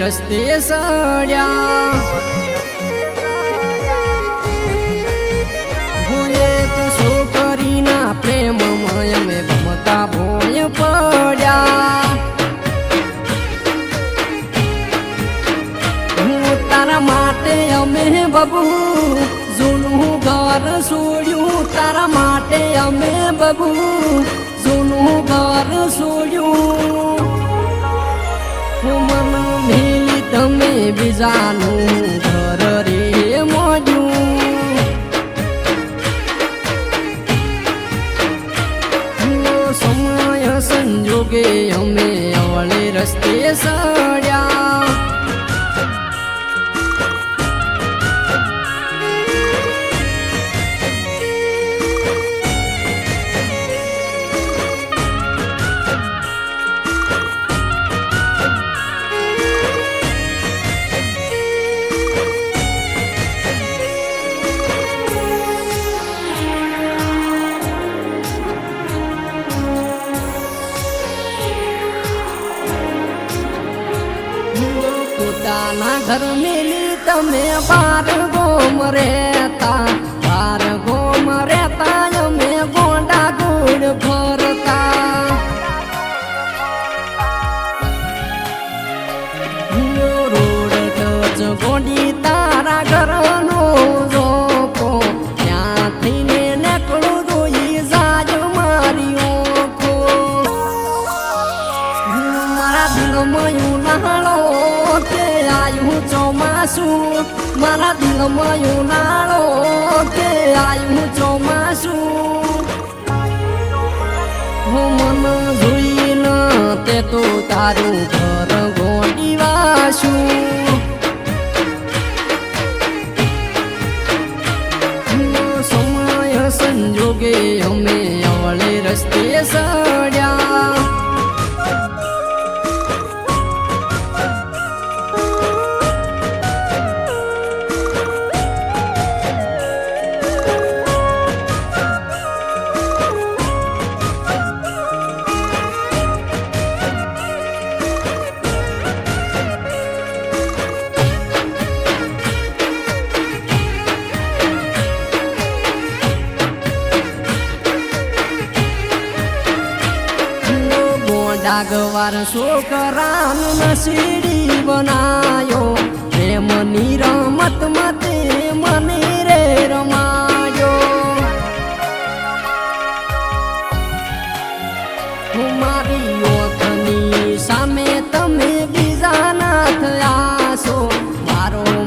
રસ્તે સડ્યા એક છોકરીના પ્રેમમાં અમે ભમતા ભોય પડ્યા તારા માટે અમે બબુ જૂનું ઘર છોડ્યું તારા માટે અમે બબુ જૂનું ઘર છોડ્યું મન મેલી તમે બીજાનું ઘર રે મોડ્યું સમય સંજોગે અમે અવળે રસ્તે સડ્યા પોતાના ઘર મેલી તમે બાર ગોમ રહેતા અમે ગોંડા ગોળ ફરતા રોડ ટચ ગોડી તારા ઘરનો જોપો ત્યાંથી ને નીકળું જોઈ જાજ મારી ઓખો મારા દિલમાં ઉનાળો કે આયું ચોમાસું મારા દિલમાં ઉનાળો કે આયું ચોમાસું મન જોઈને તે તો તારું ઘર ગોડી વાસું સમય સંજોગે અમે અવળે રસ્તે સડ્યા ડાગવાર છોકરાનું નસીડી બનાયો પ્રેમની રમત મતે મને રે રમાયો મારી ઓખની સામે તમે બીજાના થયા છો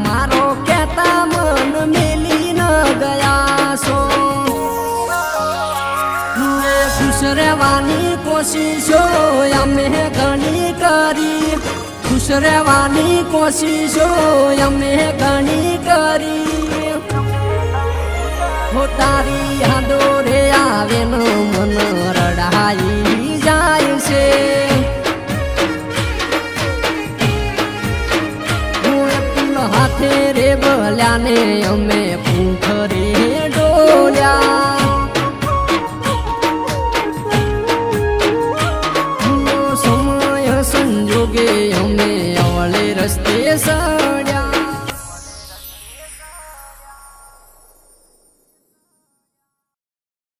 મારો કહેતા મન મેલી ન ગયા છો ખુશ રહેવાની કોશિશો અમે ઘણી કરી ખુશ રહેવાની કોશિશો અમે ઘણી કરી હો તારી યાદો રે આવે ન મન રડાઈ જાય છે હાથે રે બલ્યાને અમે પૂંખ